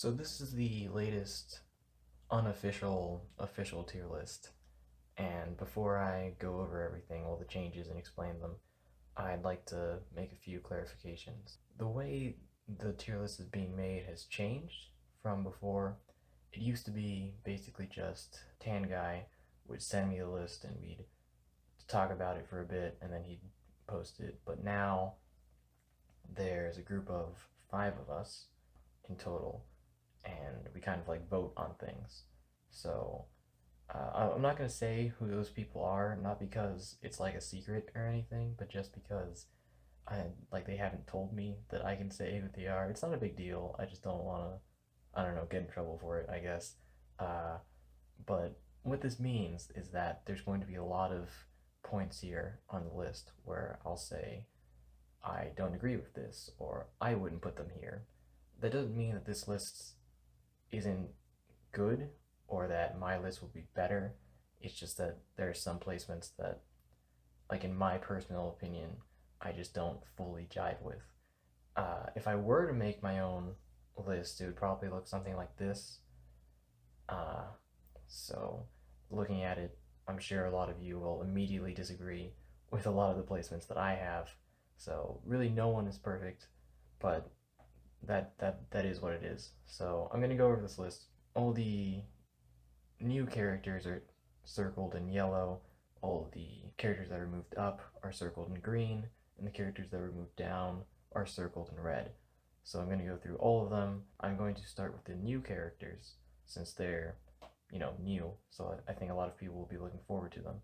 So this is the latest unofficial official tier list, and before I go over everything, all the changes and explain them, I'd like to make a few clarifications. The way the tier list is being made has changed from before. It used to be basically just Tan Guy would send me the list and we'd talk about it for a bit and then he'd post it. But now there's a group of 5 of us in total and we kind of like vote on things. So I'm not gonna say who those people are, not because it's like a secret or anything, but just because they haven't told me that I can say who they are. It's not a big deal. I just don't want to, I don't know, get in trouble for it, I guess. Uh, but what this means is that there's going to be a lot of points here on the list where I'll say I don't agree with this or I wouldn't put them here. That doesn't mean that this list isn't good or that my list will be better. It's just that there are some placements that, like in my personal opinion, I just don't fully jive with. If I were to make my own list, it would probably look something like this. Uh, so, looking at it, I'm sure a lot of you will immediately disagree with a lot of the placements that I have. So, really, no one is perfect, but that is what it is. So, I'm gonna go over this list. All the new characters are circled in yellow, all of the characters that are moved up are circled in green, and the characters that were moved down are circled in red. So I'm going to go through all of them. I'm going to start with the new characters since they're, new. So I think a lot of people will be looking forward to them.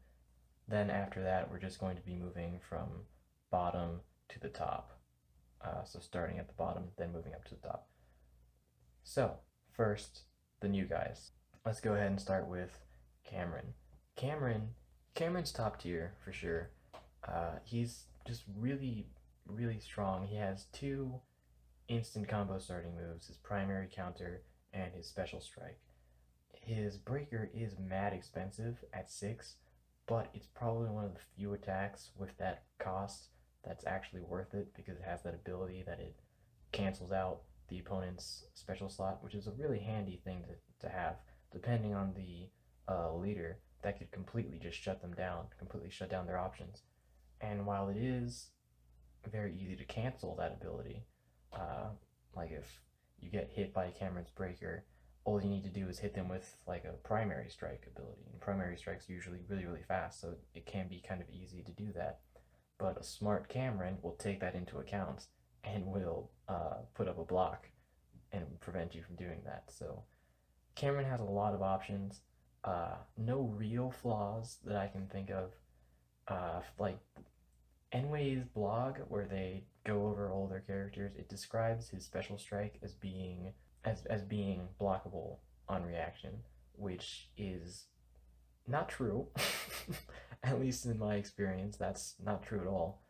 Then after that, we're just going to be moving from bottom to the top. So starting at the bottom, then moving up to the top. So first, the new guys. Let's go ahead and start with Cameron. Cameron, Cameron's top tier for sure. He's just really, really strong. He has two instant combo starting moves: his primary counter and his special strike. His breaker is mad expensive at 6, but it's probably one of the few attacks with that cost that's actually worth it because it has that ability that it cancels out the opponent's special slot, which is a really handy thing to have. Depending on the leader, that could completely just shut them down, completely shut down their options. And while it is very easy to cancel that ability, uh, like if you get hit by Cameron's breaker, all you need to do is hit them with like a primary strike ability. And primary strike's usually really, really fast, so it can be kind of easy to do that. But a smart Cameron will take that into account and will put up a block and prevent you from doing that. So Cameron has a lot of options. No real flaws that I can think of. Like Enway's blog, where they go over all their characters, it describes his special strike as being being blockable on reaction, which is not true. At least in my experience, that's not true at all.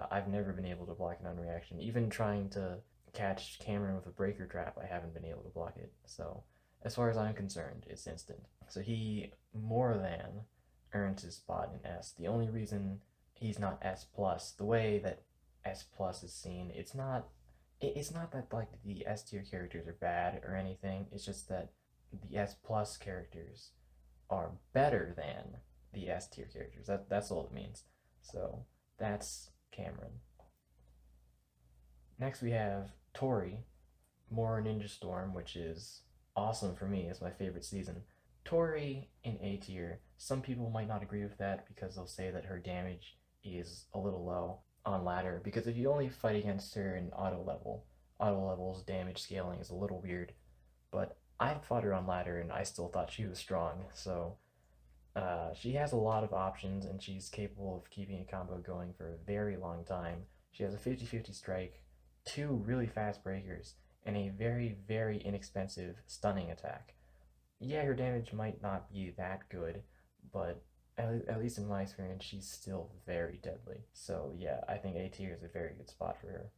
I've never been able to block it on reaction. Even trying to catch Cameron with a breaker trap, I haven't been able to block it. So, as far as I'm concerned, it's instant. So he more than earns his spot in S. The only reason he's not S plus, the way that S plus is seen, it's not that like the S tier characters are bad or anything. It's just that the S plus characters are better than the S tier characters. That's all it means. So that's Cameron. Next we have Tori, more Ninja Storm, which is awesome for me. It's my favorite season. Tori in A tier. Some people might not agree with that because they'll say that her damage is a little low on ladder. Because if you only fight against her in auto level's damage scaling is a little weird. But I fought her on ladder and I still thought she was strong. So she has a lot of options and she's capable of keeping a combo going for a very long time. She has a 50-50 strike, two really fast breakers, and a very, very inexpensive stunning attack. Yeah, her damage might not be that good, but at least in my experience, she's still very deadly. So yeah, I think A tier is a very good spot for her.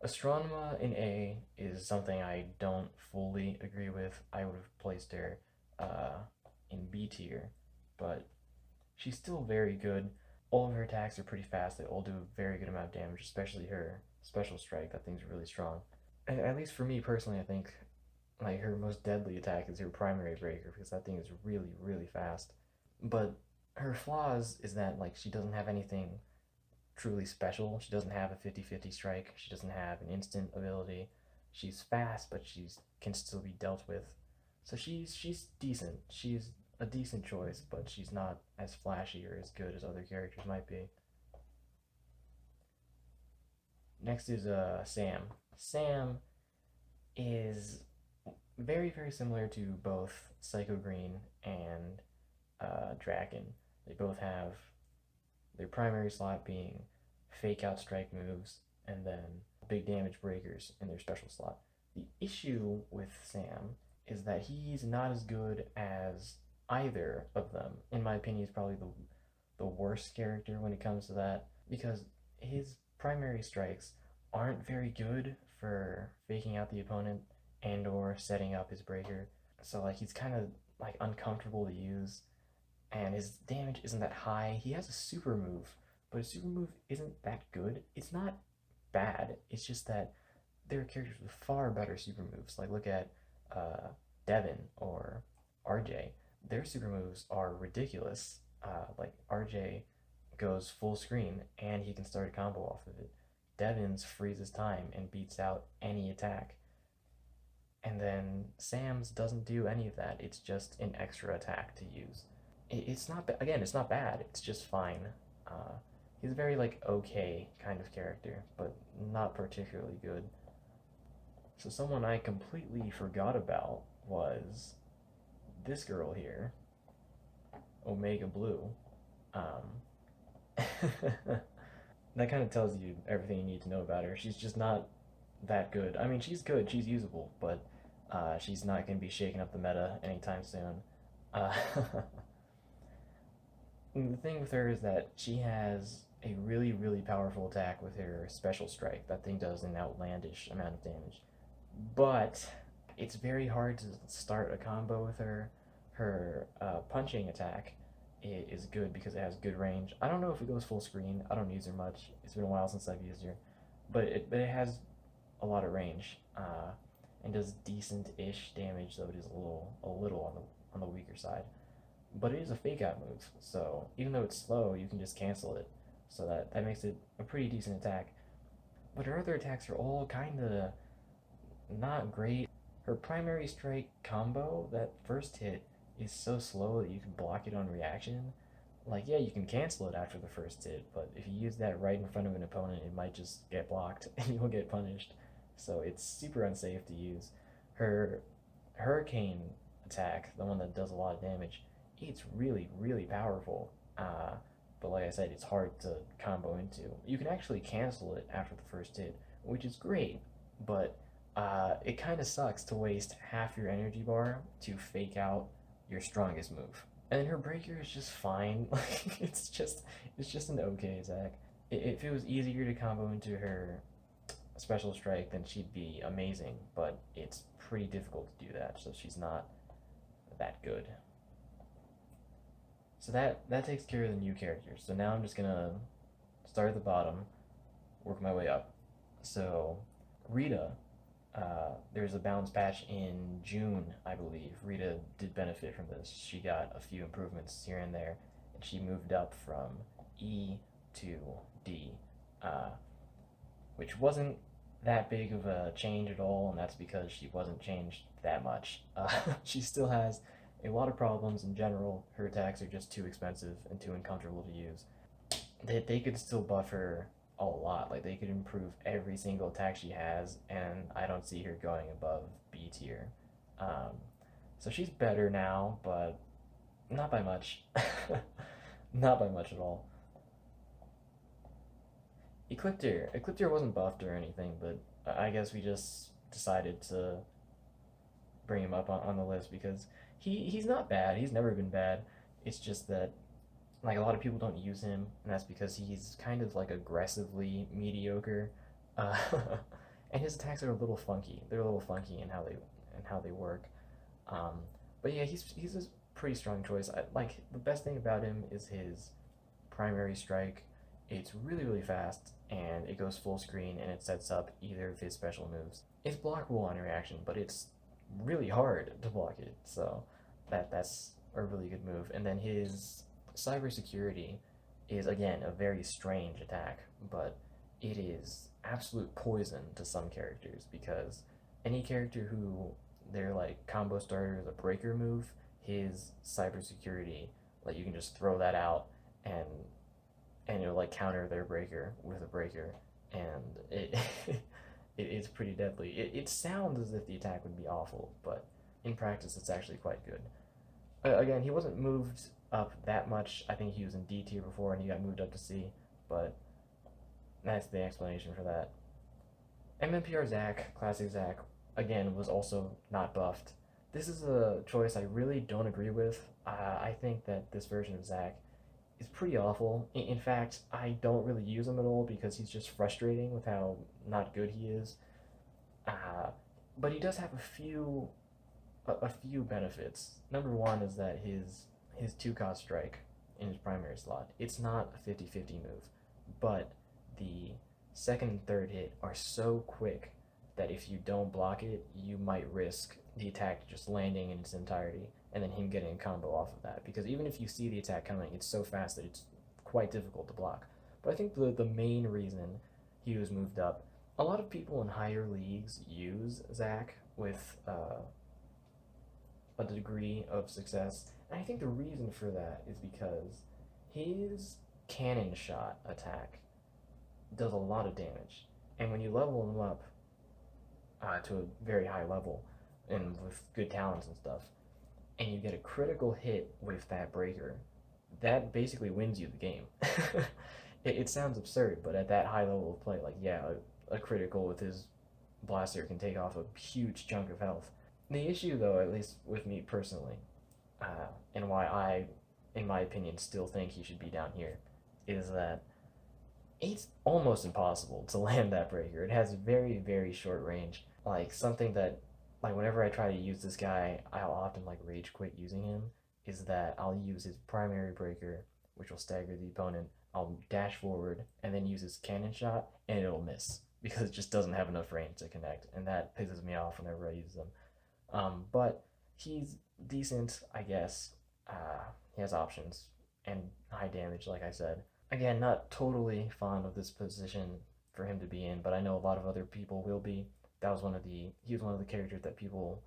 Astronema in A is something I don't fully agree with. I would have placed her uh, in B tier, but she's still very good. All of her attacks are pretty fast. They all do a very good amount of damage, especially her special strike. That thing's really strong. at least for me personally, I think like her most deadly attack is her primary breaker because that thing is really, really fast. But her flaws is that like she doesn't have anything truly special. She doesn't have a 50-50 strike. She doesn't have an instant ability. She's fast, but she's can still be dealt with. So she's decent. She's a decent choice, but she's not as flashy or as good as other characters might be. Next is Sam. Sam is very very similar to both Psycho Green and Draken. They both have their primary slot being fake out strike moves and then big damage breakers in their special slot. The issue with Sam is that he's not as good as either of them. In my opinion, he's probably the worst character when it comes to that because his primary strikes aren't very good for faking out the opponent and or setting up his breaker. So like he's kind of like uncomfortable to use and his damage isn't that high. He has a super move, but his super move isn't that good. It's not bad. It's just that there are characters with far better super moves. Like look at Devin or RJ. Their super moves are ridiculous. Like RJ goes full screen and he can start a combo off of it. Devin's freezes time and beats out any attack. And then Sam's doesn't do any of that. It's just an extra attack to use. It's not again. It's not bad. It's just fine. Uh, he's a very like okay kind of character, but not particularly good. So someone I completely forgot about was this girl here, Omega Blue. Um, that kind of tells you everything you need to know about her. She's just not that good. I mean, she's good. She's usable, but she's not going to be shaking up the meta anytime soon. Uh, the thing with her is that she has a really, really powerful attack with her special strike. That thing does an outlandish amount of damage. But it's very hard to start a combo with her. Her punching attack is good because it has good range. I don't know if it goes full screen. I don't use her much. It's been a while since I've used her. But it has a lot of range and does decent-ish damage, though it is a little on the weaker side. But it is a fake out move, so even though it's slow, you can just cancel it. So that makes it a pretty decent attack. But her other attacks are all kind of not great. Her primary strike combo, that first hit, is so slow that you can block it on reaction. Like, yeah, you can cancel it after the first hit, but if you use that right in front of an opponent, it might just get blocked and you'll get punished. So it's super unsafe to use. Her Hurricane attack, the one that does a lot of damage, it's really, really powerful. But like I said, it's hard to combo into. You can actually cancel it after the first hit, which is great, but it kind of sucks to waste half your energy bar to fake out your strongest move. And her breaker is just fine. Like it's just an okay Zack. If it was easier to combo into her special strike, then she'd be amazing. But it's pretty difficult to do that, so she's not that good. So that takes care of the new characters. So now I'm just gonna start at the bottom, work my way up. So Rita, there's a balance patch in June, I believe. Rita did benefit from this. She got a few improvements here and there, and she moved up from E to D, uh, which wasn't that big of a change at all, and that's because she wasn't changed that much. She still has a lot of problems in general. Her attacks are just too expensive and too uncomfortable to use. They could still buff her a lot. Like they could improve every single attack she has, and I don't see her going above B tier. Um, so she's better now, but not by much. Not by much at all. Ecliptor wasn't buffed or anything, but I guess we just decided to bring him up on the list because he's not bad. He's never been bad. It's just that like a lot of people don't use him, and that's because he's kind of like aggressively mediocre, uh, and his attacks are a little funky. They're a little funky in how they work. Um, but yeah, he's a pretty strong choice. Like the best thing about him is his primary strike. It's really really fast, and it goes full screen, and it sets up either of his special moves. It's blockable on reaction, but it's really hard to block it. So that's a really good move. And then his cybersecurity is again a very strange attack, but it is absolute poison to some characters because any character who their like combo starter is a breaker move, his cybersecurity, like you can just throw that out and it'll like counter their breaker with a breaker, and it it is pretty deadly. It sounds as if the attack would be awful, but in practice, it's actually quite good. Again, he wasn't moved up that much. I think he was in D tier before, and he got moved up to C. But that's the explanation for that. MMPR Zack, classic Zack, again was also not buffed. This is a choice I really don't agree with. I think that this version of Zack is pretty awful. In fact, I don't really use him at all because he's just frustrating with how not good he is. Uh, but he does have a few benefits. Number one is that his two cost strike in his primary slot. It's not a 50-50 move, but the second and third hit are so quick that if you don't block it, you might risk the attack just landing in its entirety and then him getting a combo off of that. Because even if you see the attack coming, it's so fast that it's quite difficult to block. But I think the main reason he was moved up, a lot of people in higher leagues use Zack with a degree of success. And I think the reason for that is because his cannon shot attack does a lot of damage. And when you level him up to a very high level and with good talents and stuff, and you get a critical hit with that breaker, that basically wins you the game. It sounds absurd, but at that high level of play, like, yeah, a critical with his blaster can take off a huge chunk of health. The issue, though, at least with me personally, and why I, in my opinion, still think he should be down here, is that it's almost impossible to land that breaker. It has very, very short range. Like something that, like whenever I try to use this guy, I'll often like rage quit using him. Is that I'll use his primary breaker, which will stagger the opponent. I'll dash forward and then use his cannon shot, and it'll miss because it just doesn't have enough range to connect, and that pisses me off whenever I use them. But he's decent, I guess. He has options and high damage, like I said. Again, not totally fond of this position for him to be in, but I know a lot of other people will be. That was he was one of the characters that people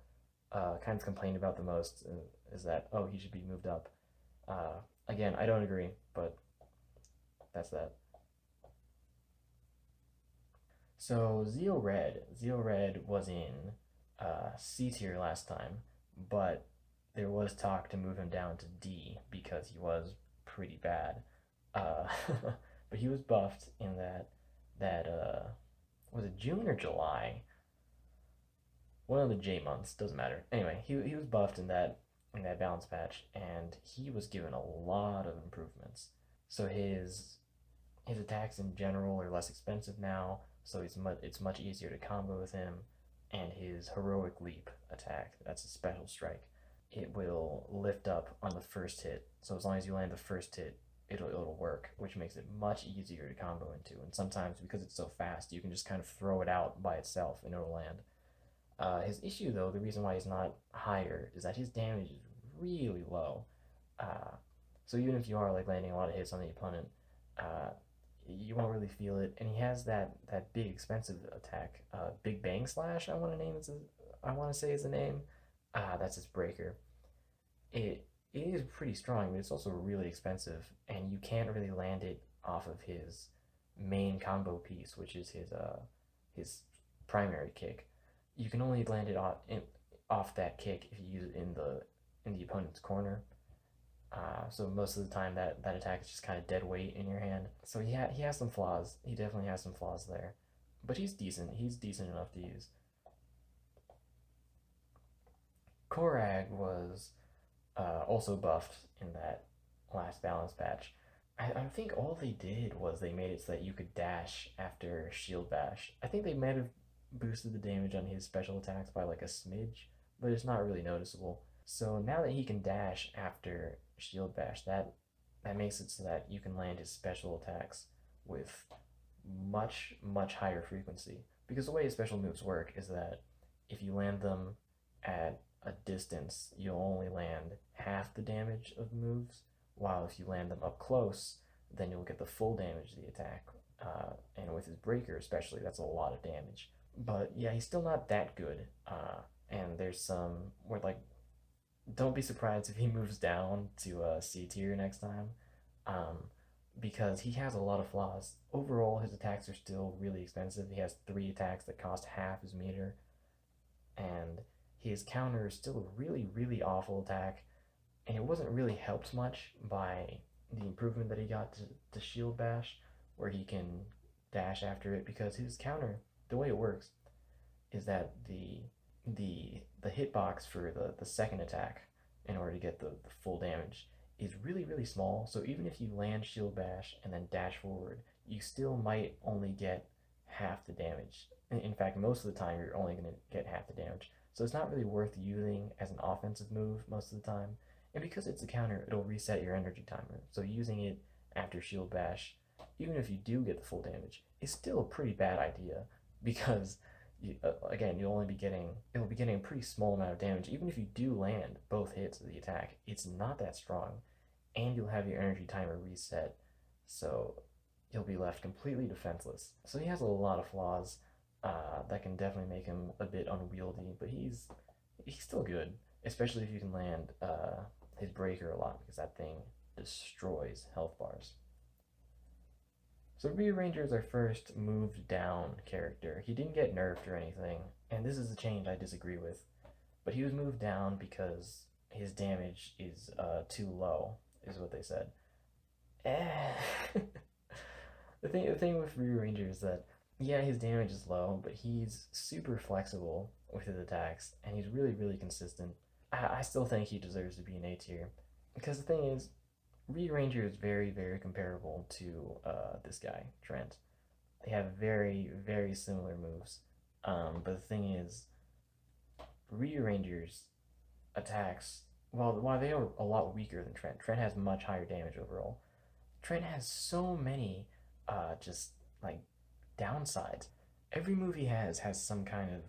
kind of complained about the most. Is that oh he should be moved up? Again, I don't agree, but that's that. So Zeo Red was in C tier last time, but there was talk to move him down to D because he was pretty bad. Uh, but he was buffed in that was it June or July? One of the J months doesn't matter. Anyway, he was buffed in that balance patch, and he was given a lot of improvements. So his attacks in general are less expensive now, so it's much easier to combo with him. And his heroic leap attack, that's a special strike. It will lift up on the first hit. So as long as you land the first hit, it'll work, which makes it much easier to combo into. And sometimes because it's so fast, you can just kind of throw it out by itself and it'll land. His issue though, the reason why he's not higher is that his damage is really low. Uh, so even if you are like landing a lot of hits on the opponent, uh, you won't really feel it. And he has that big expensive attack, Big Bang Slash. I want to say is the name. That's his breaker. It is pretty strong, but it's also really expensive, and you can't really land it off of his main combo piece, which is his primary kick. You can only land it off that kick if you use it in the opponent's corner. So most of the time that attack is just kind of dead weight in your hand. So he has some flaws. He definitely has some flaws there, but he's decent. He's decent enough to use. Korag was also buffed in that last balance patch. I think all they did was they made it so that you could dash after shield bash. I think they might have boosted the damage on his special attacks by like a smidge, but it's not really noticeable. So now that he can dash after shield bash, that makes it so that you can land his special attacks with much higher frequency. Because the way special moves work is that if you land them at a distance, you'll only land half the damage of the moves, while if you land them up close, then you'll get the full damage of the attack. And with his breaker, especially, that's a lot of damage. But yeah, he's still not that good. And there's some where, like, don't be surprised if he moves down to C tier next time, um, because he has a lot of flaws. Overall, his attacks are still really expensive. He has 3 attacks that cost half his meter, and his counter is still a really, really awful attack. And it wasn't really helped much by the improvement that he got to Shield Bash, where he can dash after it, because his counter, the way it works, is that the hitbox for the second attack, in order to get the full damage, is really, really small. So even if you land Shield Bash and then dash forward, you still might only get half the damage. In fact, most of the time you're only going to get half the damage. So it's not really worth using as an offensive move most of the time. And because it's a counter, it'll reset your energy timer. So using it after Shield Bash, even if you do get the full damage, is still a pretty bad idea, because again, it'll be getting a pretty small amount of damage. Even if you do land both hits of the attack, it's not that strong, and you'll have your energy timer reset, so you'll be left completely defenseless. So he has a lot of flaws that can definitely make him a bit unwieldy, but he's still good, especially if you can land his breaker a lot, because that thing destroys health bars. So Ryu Ranger is our first moved down character. He didn't get nerfed or anything, and this is a change I disagree with. But he was moved down because his damage is too low, is what they said. The thing with Ryu Ranger is that, yeah, his damage is low, but he's super flexible with his attacks, and he's really, really consistent. I still think he deserves to be an A tier, because the thing is, Ryu Ranger is very, very comparable to this guy, Trent. They have very, very similar moves. But the thing is, Ryu Ranger's attacks, while they are a lot weaker than Trent has much higher damage overall. Trent has so many just like downsides. Every move he has some kind of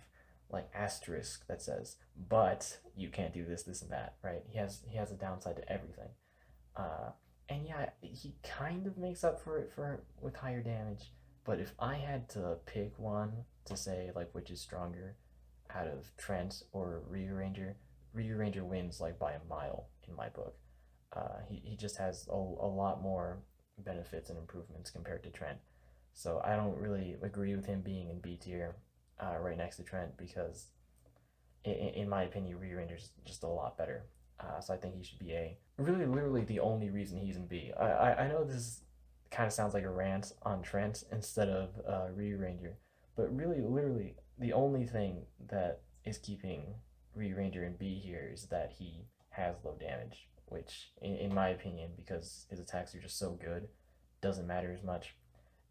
like asterisk that says, but you can't do this, this, and that, right? He has a downside to everything. Uh, and yeah, he kind of makes up for it with higher damage. But if I had to pick one to say like which is stronger out of Trent or Ryu Ranger, Ryu Ranger wins like by a mile in my book. He just has a lot more benefits and improvements compared to Trent. So I don't really agree with him being in B tier right next to Trent, because in my opinion, Ryu Ranger's just a lot better. So I think he should be A. Really, literally the only reason he's in B. I know this kind of sounds like a rant on Trent instead of Ryu Ranger, but really, literally the only thing that is keeping Ryu Ranger in B here is that he has low damage, which, in my opinion, because his attacks are just so good, doesn't matter as much.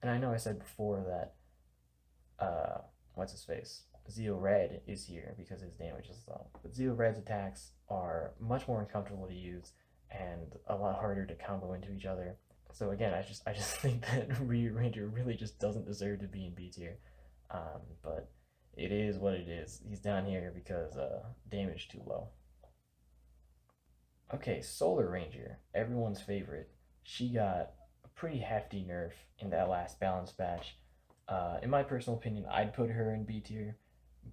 And I know I said before that, what's his face? Zeo Red is here because his damage is low. But Zeo Red's attacks are much more uncomfortable to use and a lot harder to combo into each other. So again, I just think that Ryu Ranger really just doesn't deserve to be in B tier. But it is what it is. He's down here because damage too low. Okay, Solar Ranger, everyone's favorite. She got a pretty hefty nerf in that last balance patch. In my personal opinion, I'd put her in B tier,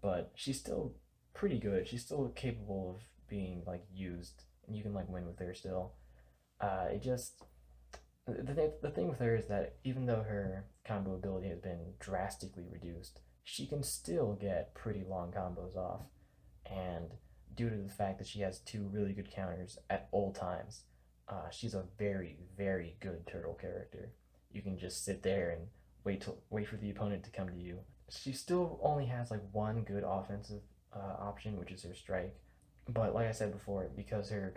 but she's still pretty good. She's still capable of being like used, and you can like win with her still. It just the thing with her is that even though her combo ability has been drastically reduced, she can still get pretty long combos off, and due to the fact that she has 2 really good counters at all times, she's a very, very good turtle character. You can just sit there and wait for the opponent to come to you. She still only has like one good offensive option, which is her strike. But like I said before, because her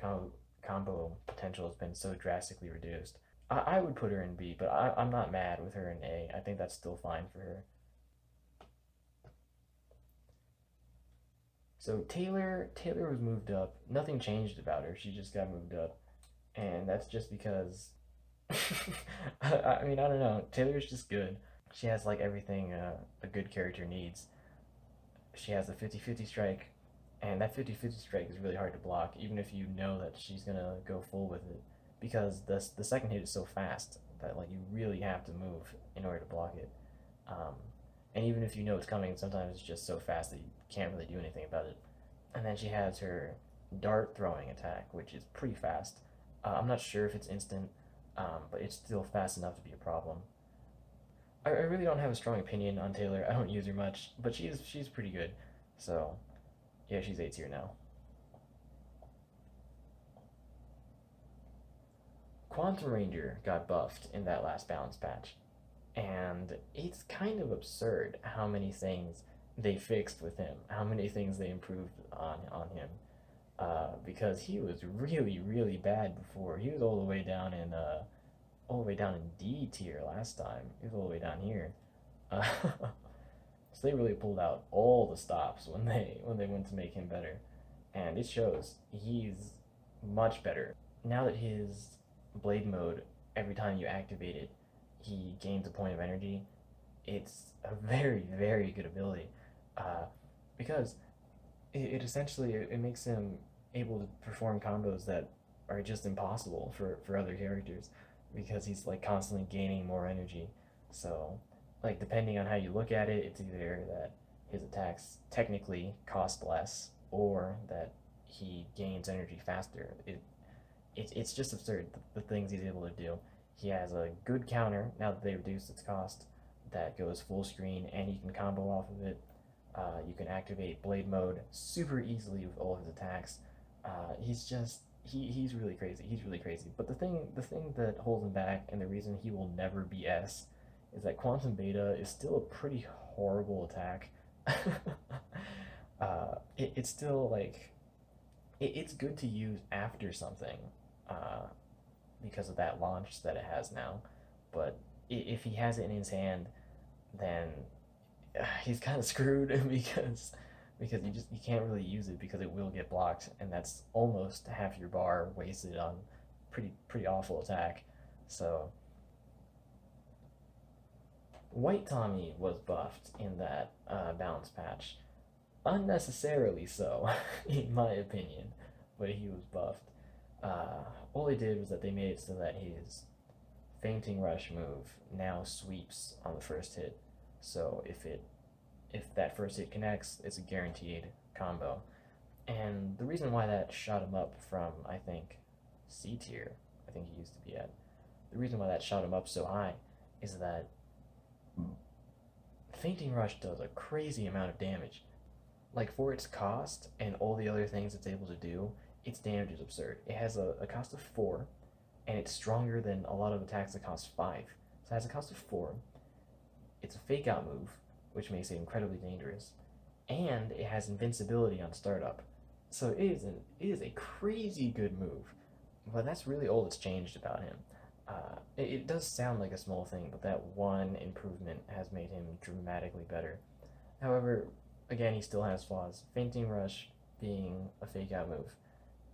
combo potential has been so drastically reduced, I would put her in B, but I'm not mad with her in A. I think that's still fine for her. So Taylor was moved up. Nothing changed about her. She just got moved up, and that's just because I mean, I don't know. Taylor's just good. She has like everything a good character needs. She has a 50-50 strike, and that 50-50 strike is really hard to block, even if you know that she's gonna go full with it, because the second hit is so fast that like you really have to move in order to block it. Um, and even if you know it's coming, sometimes it's just so fast that you can't really do anything about it. And then she has her dart throwing attack, which is pretty fast. I'm not sure if it's instant, but it's still fast enough to be a problem. I really don't have a strong opinion on Taylor. I don't use her much, but she's pretty good. So yeah, she's A tier now. Quantum Ranger got buffed in that last balance patch, and it's kind of absurd how many things they fixed with him, how many things they improved on him. Because he was really bad before. He was all the way down in D tier last time. He was all the way down here. Uh, so they really pulled out all the stops when they went to make him better, and it shows. He's much better now that his blade mode. Every time you activate it, he gains a point of energy. It's a very good ability, uh, because it essentially it makes him able to perform combos that are just impossible for other characters because he's like constantly gaining more energy. So, like depending on how you look at it, it's either that his attacks technically cost less or that he gains energy faster. It's just absurd the things he's able to do. He has a good counter now that they reduced its cost that goes full screen and you can combo off of it. You can activate blade mode super easily with all of his attacks. He's just he's really crazy. He's really crazy. But the thing that holds him back and the reason he will never be S is that Quantum Beta is still a pretty horrible attack. It's still like it's good to use after something uh, because of that launch that it has now. But if he has it in his hand, then he's kind of screwed because you can't really use it because it will get blocked, and that's almost half your bar wasted on pretty awful attack. So White Tommy was buffed in that balance patch, unnecessarily so, in my opinion, but he was buffed. All they did was that they made it so that his fainting rush move now sweeps on the first hit. So if that first hit connects, it's a guaranteed combo. And the reason why that shot him up from I think C tier, I think he used to be at. The reason why that shot him up so high is that fainting rush does a crazy amount of damage. Like for its cost and all the other things it's able to do, its damage is absurd. It has a cost of 4, and it's stronger than a lot of attacks that cost 5. So it has a cost of 4. It's a fake out move, which makes it incredibly dangerous, and it has invincibility on startup. So it is a crazy good move, but that's really all that's changed about him. It does sound like a small thing, but that one improvement has made him dramatically better. However, again, he still has flaws. Fainting Rush being a fake out move,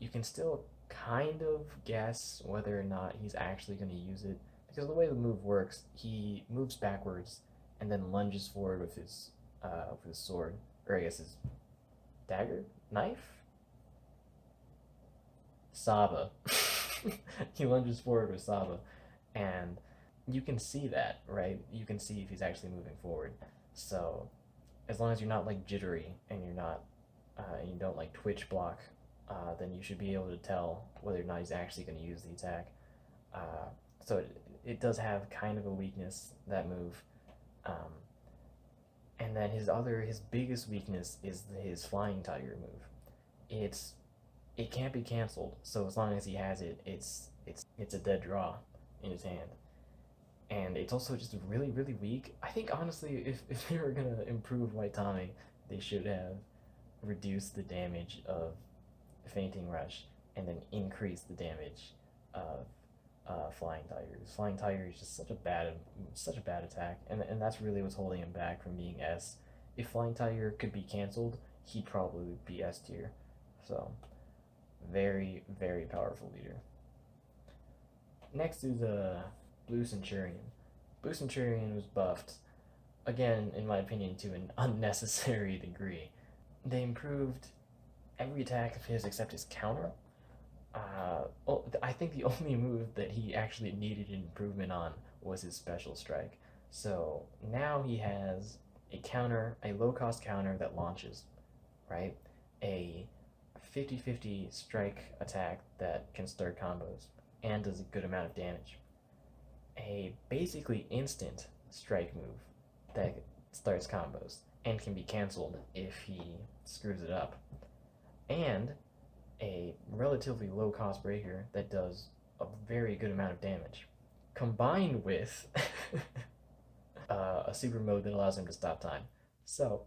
you can still kind of guess whether or not he's actually going to use it because the way the move works, he moves backwards and then lunges forward with his sword, or I guess his dagger, knife, Saba. He lunges forward with Saba, and you can see that, right? You can see if he's actually moving forward. So as long as you're not like jittery and you're not and you don't like twitch block, then you should be able to tell whether or not he's actually going to use the attack. So it does have kind of a weakness, that move. Um, and then his biggest weakness is his Flying Tiger move. It can't be canceled. So as long as he has it, it's a dead draw in his hand. And it's also just really weak. I think honestly, if they were gonna improve White Tommy, they should have reduced the damage of Fainting Rush and then increase the damage of Flying Tigers. Flying Tiger is just such a bad attack, and that's really what's holding him back from being S. If Flying Tiger could be canceled, he'd probably be S tier. So very powerful leader. Next is Blue Centurion. Blue Centurion was buffed again, in my opinion, to an unnecessary degree. They improved every attack of his except his counter. Well, I think the only move that he actually needed an improvement on was his special strike. So now he has a counter, a low cost counter that launches, right? A 50-50 strike attack that can start combos and does a good amount of damage. A basically instant strike move that starts combos and can be cancelled if he screws it up. And a relatively low cost breaker that does a very good amount of damage, combined with a super mode that allows him to stop time. So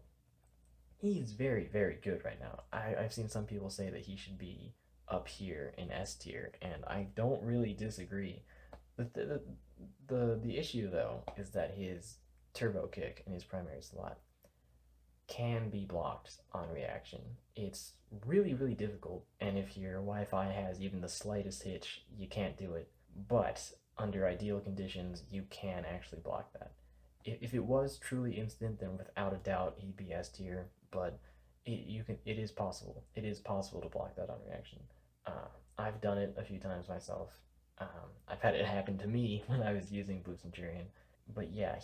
he's very, very good right now. I've seen some people say that he should be up here in S tier, and I don't really disagree. The issue though is that his turbo kick in his primary slot can be blocked on reaction. It's really, really difficult, and if your Wi Fi has even the slightest hitch, you can't do it. But under ideal conditions, you can actually block that. If it was truly instant, then without a doubt he'd be S tier. But it is possible. It is possible to block that on reaction. I've done it a few times myself. I've had it happen to me when I was using Blue Centurion. But yeah,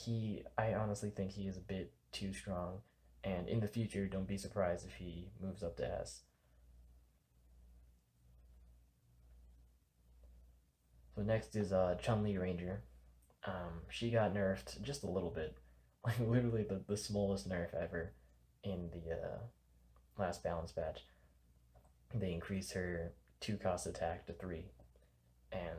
I honestly think he is a bit too strong. And in the future, don't be surprised if he moves up to S. So next is Chun-Li Ranger. She got nerfed just a little bit, like literally the smallest nerf ever in the last balance patch. They increased her two cost attack to three, and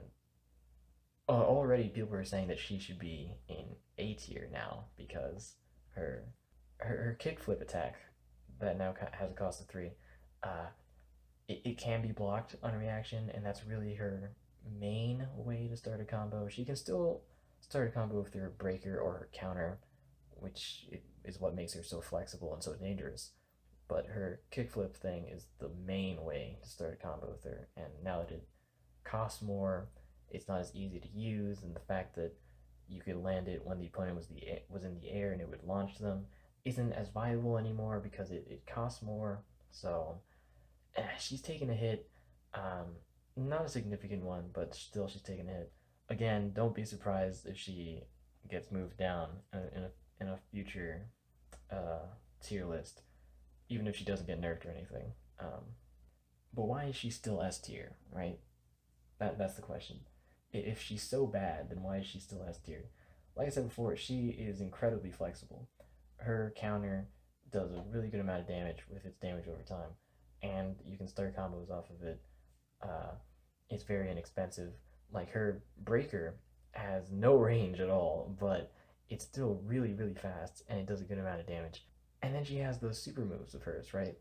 already people are saying that she should be in A tier now because her her kickflip attack that now has a cost of three. Uh, it can be blocked on reaction, and that's really her main way to start a combo. She can still start a combo with her breaker or her counter, which is what makes her so flexible and so dangerous. But her kickflip thing is the main way to start a combo with her, and now that it costs more, it's not as easy to use, and the fact that you could land it when the opponent was in the air and it would launch them isn't as viable anymore because it costs more. So she's taking a hit. Not a significant one, but still she's taking a hit. Again, don't be surprised if she gets moved down in a future uh, tier list, even if she doesn't get nerfed or anything. But why is she still S tier, right? That's the question. If she's so bad, then why is she still S tier? Like I said before, she is incredibly flexible. Her counter does a really good amount of damage with its damage over time, and you can start combos off of it. Uh, it's very inexpensive. Like her breaker has no range at all, but it's still really, really fast, and it does a good amount of damage. And then she has those super moves of hers, right?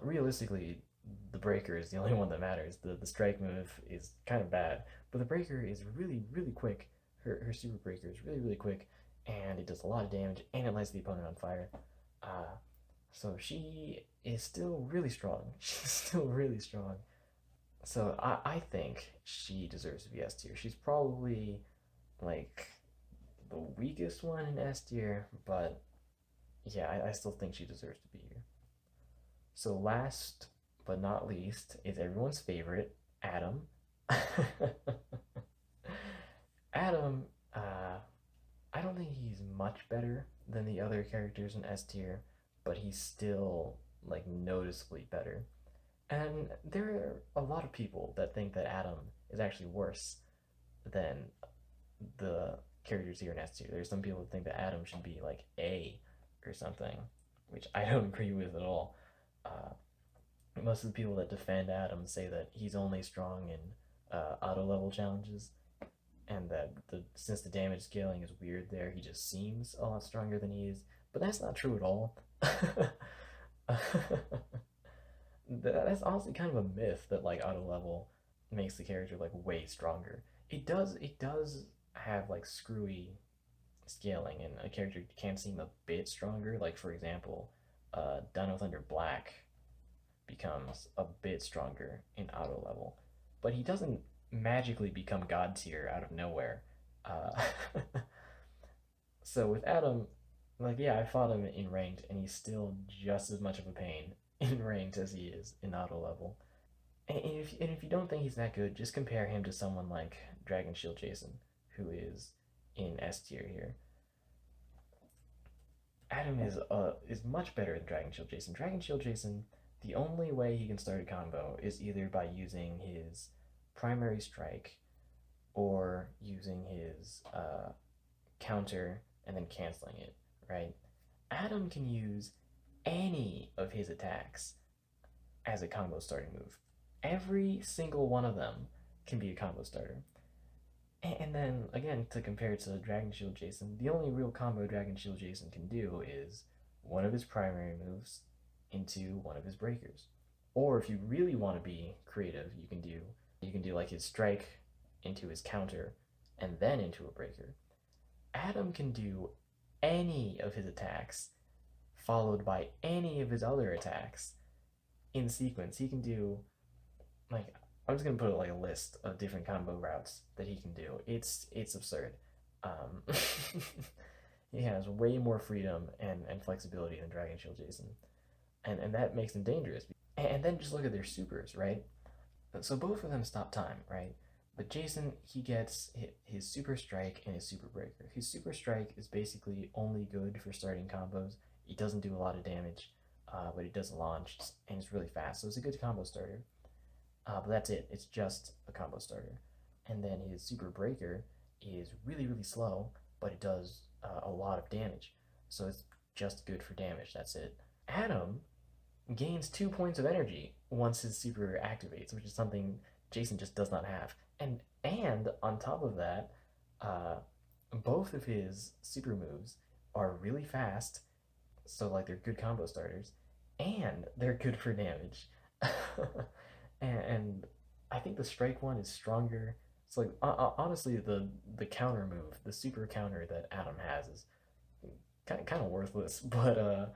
Realistically, the breaker is the only one that matters. The strike move is kind of bad, but the breaker is really, really quick. Her super breaker is really, really quick, and it does a lot of damage, and it lights the opponent on fire. Uh, so she is still really strong. She's still really strong. So I think she deserves to be S tier. She's probably like the weakest one in S tier, but yeah, I still think she deserves to be here. So last but not least is everyone's favorite, Adam. Adam, I don't think he's much better than the other characters in S tier, but he's still like noticeably better. And there are a lot of people that think that Adam is actually worse than the characters here in S tier. There's some people that think that Adam should be like A or something, which I don't agree with at all. Uh, Most of the people that defend Adam say that he's only strong in auto level challenges, and that since the damage scaling is weird there, he just seems a lot stronger than he is. But that's not true at all. That's honestly kind of a myth that like auto level makes the character like way stronger. It does have like screwy scaling, and a character can seem a bit stronger. Like for example, Dino Thunder Black becomes a bit stronger in auto level, but he doesn't magically become god tier out of nowhere. Uh, so with Adam, Like, yeah, I fought him in ranked, and he's still just as much of a pain in ranked as he is in auto level. And if you don't think he's that good, just compare him to someone like Dragon Shield Jason, who is in S tier here. Adam is much better than Dragon Shield Jason. Dragon Shield Jason, the only way he can start a combo is either by using his primary strike or using his counter and then canceling it, right? Adam can use any of his attacks as a combo starting move. Every single one of them can be a combo starter. And then again, to compare to Dragon Shield Jason, the only real combo Dragon Shield Jason can do is one of his primary moves into one of his breakers. Or if you really want to be creative, you can do like his strike into his counter and then into a breaker. Adam can do any of his attacks followed by any of his other attacks in sequence. He can do like I'm just gonna put like a list of different combo routes that he can do. It's absurd. Um, he has way more freedom and flexibility than Dragon Shield Jason, and that makes him dangerous. And then just look at their supers, right? So both of them stop time, right? But Jason, he gets his super strike and his super breaker. His super strike is basically only good for starting combos. He doesn't do a lot of damage, but he does launch and it's really fast. So it's a good combo starter. But that's it. It's just a combo starter. And then his super breaker is really really slow, but it does a lot of damage. So it's just good for damage. That's it. Adam gains 2 points of energy once his super activates, which is something Jason just does not have. And on top of that, uh, both of his super moves are really fast, so like they're good combo starters, and they're good for damage. and I think the strike one is stronger. It's like honestly, the counter move, the super counter that Adam has is kind of worthless, but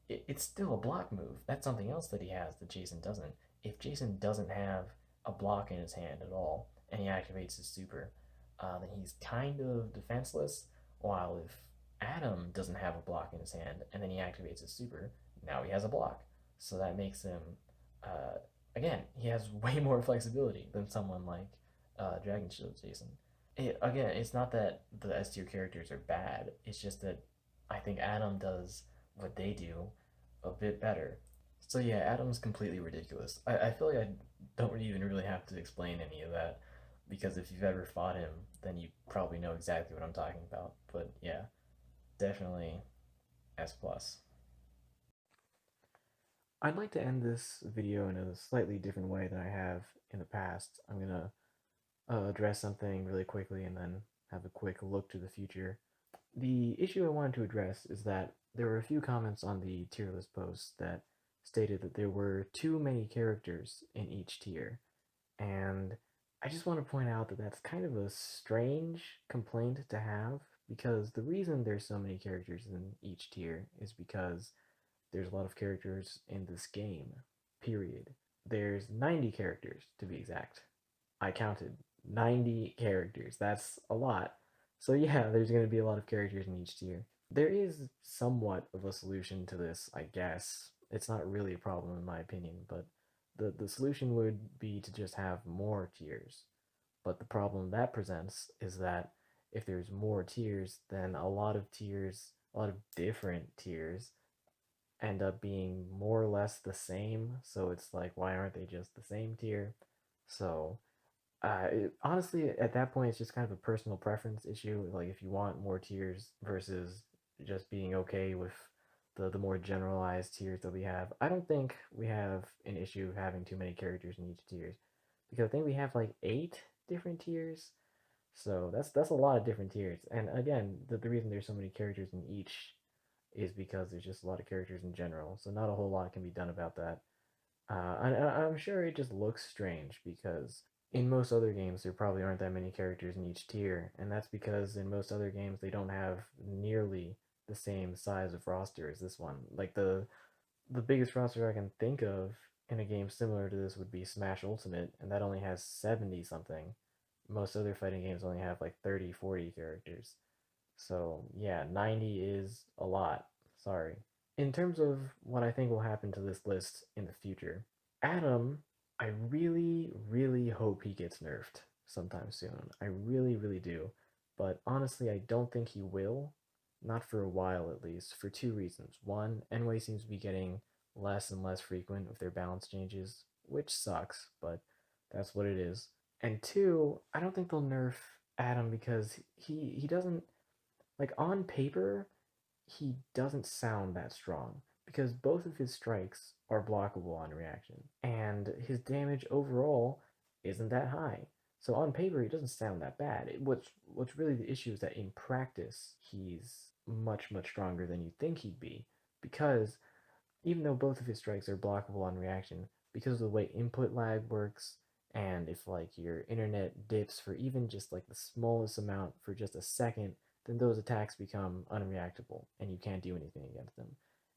it's still a block move. That's something else that he has that Jason doesn't. If Jason doesn't have a block in his hand at all, and he activates his super, then he's kind of defenseless. While if Adam doesn't have a block in his hand, and then he activates his super, now he has a block. So that makes him, uh, again, he has way more flexibility than someone like Dragon Shield Jason. Again, it's not that the S tier characters are bad. It's just that I think Adam does what they do a bit better. So yeah, Adam's completely ridiculous. I feel like I don't even really have to explain any of that because if you've ever fought him, then you probably know exactly what I'm talking about. But yeah, definitely S plus. I'd like to end this video in a slightly different way than I have in the past. I'm gonna address something really quickly and then have a quick look to the future. The issue I wanted to address is that there were a few comments on the tier list post that stated that there were too many characters in each tier. And I just want to point out that that's kind of a strange complaint to have because the reason there's so many characters in each tier is because there's a lot of characters in this game, period. There's 90 characters to be exact. I counted 90 characters. That's a lot. So yeah, there's going to be a lot of characters in each tier. There is somewhat of a solution to this, I guess. It's not really a problem in my opinion, but the solution would be to just have more tiers. But the problem that presents is that if there's more tiers, then a lot of different tiers end up being more or less the same. So it's like, why aren't they just the same tier? So honestly, at that point, it's just kind of a personal preference issue. Like if you want more tiers versus just being okay with the more generalized tiers that we have. I don't think we have an issue having too many characters in each tiers because I think we have like 8 different tiers. So that's a lot of different tiers. And again, the reason there's so many characters in each is because there's just a lot of characters in general. So not a whole lot can be done about that. I'm sure it just looks strange because in most other games there probably aren't that many characters in each tier, and that's because in most other games they don't have nearly the same size of roster as this one. Like the biggest roster I can think of in a game similar to this would be Smash Ultimate, and that only has 70 something. Most other fighting games only have like 30, 40 characters. So yeah, 90 is a lot. Sorry. In terms of what I think will happen to this list in the future, Adam, I really, really hope he gets nerfed sometime soon. I really, really do. But honestly, I don't think he will. Not for a while, at least, for two reasons. One, Enway seems to be getting less and less frequent with their balance changes, which sucks, but that's what it is. And two, I don't think they'll nerf Adam because he doesn't, like, on paper, he doesn't sound that strong because both of his strikes are blockable on reaction, and his damage overall isn't that high. So on paper, he doesn't sound that bad. What's really the issue is that in practice, he's much stronger than you'd think he'd be, because even though both of his strikes are blockable on reaction, because of the way input lag works, and if like your internet dips for even just like the smallest amount for just a second, then those attacks become unreactable and you can't do anything against them.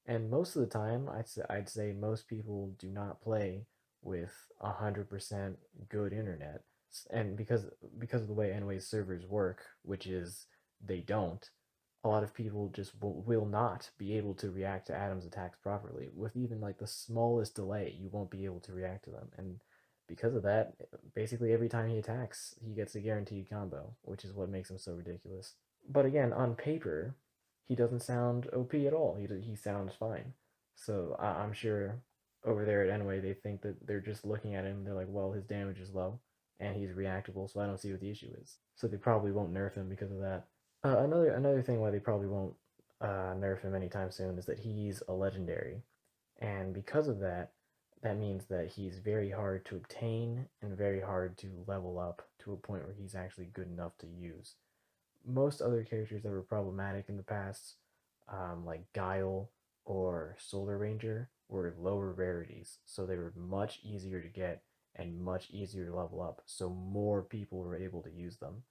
And most of the time, I'd say most people do not play with 100% good internet, and because of the way anyways servers work, which is they don't, a lot of people just will not be able to react to Adam's attacks properly. With even like the smallest delay, you won't be able to react to them. And because of that, basically every time he attacks, he gets a guaranteed combo, which is what makes him so ridiculous. But again, on paper, he doesn't sound OP at all. He sounds fine. So I'm sure over there at Anyway, they think that they're just looking at him. They're like, well, his damage is low and he's reactable, so I don't see what the issue is. So they probably won't nerf him because of that. Another thing why they probably won't nerf him anytime soon is that he's a legendary, and because of that, that means that he's very hard to obtain and very hard to level up to a point where he's actually good enough to use. Most other characters that were problematic in the past, like Guile or Solar Ranger, were lower rarities, so they were much easier to get and much easier to level up, so more people were able to use them.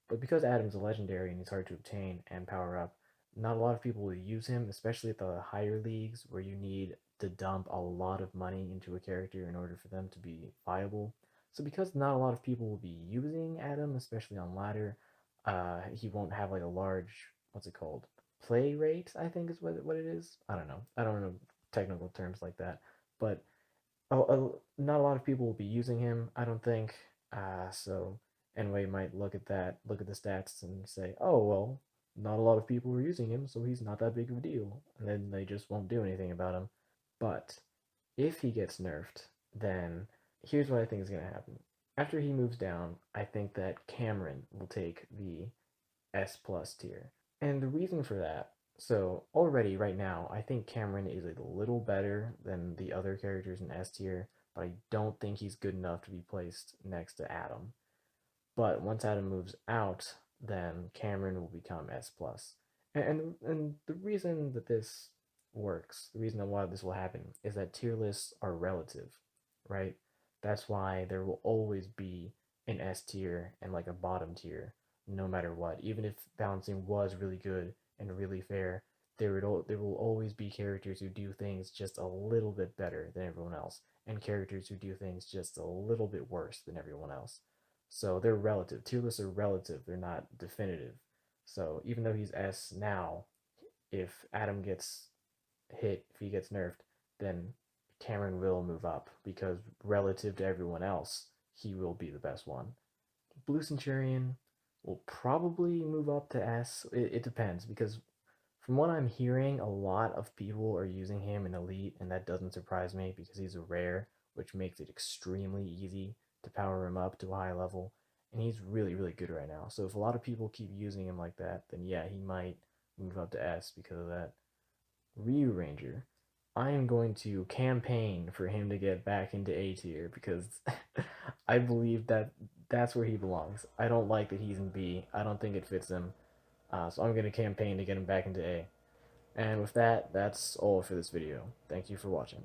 But because Adam's a legendary and he's hard to obtain and power up, not a lot of people will use him, especially at the higher leagues where you need to dump a lot of money into a character in order for them to be viable. So because not a lot of people will be using Adam, especially on ladder, he won't have like a large, what's it called, play rate, I think is what it is. I don't know. I don't know technical terms like that, but not a lot of people will be using him, I don't think. So Anyway might look at that, look at the stats, and say, oh well, not a lot of people are using him, so he's not that big of a deal, and then they just won't do anything about him. But if he gets nerfed, then here's what I think is going to happen. After he moves down, I think that Cameron will take the S plus tier. And the reason for that, so already right now, I think Cameron is a little better than the other characters in S tier, but I don't think he's good enough to be placed next to Adam. But once Adam moves out, then Cameron will become S plus. And the reason that this works, the reason why this will happen, is that tier lists are relative, right? That's why there will always be an S tier and like a bottom tier, no matter what. Even if balancing was really good and really fair, there will always be characters who do things just a little bit better than everyone else, and characters who do things just a little bit worse than everyone else. So they're relative. Tier lists are relative. They're not definitive. So even though he's S now, if Adam gets hit, if he gets nerfed, then Cameron will move up because relative to everyone else, he will be the best one. Blue Centurion will probably move up to S. It depends because from what I'm hearing, a lot of people are using him in Elite, and that doesn't surprise me because he's a rare, which makes it extremely easy to power him up to a high level. And he's really good right now. So if a lot of people keep using him like that, then yeah, he might move up to S because of that. Ryu Ranger, I am going to campaign for him to get back into A tier because I believe that that's where he belongs. I don't like that he's in B. I don't think it fits him. So I'm going to campaign to get him back into A. And with that, that's all for this video. Thank you for watching.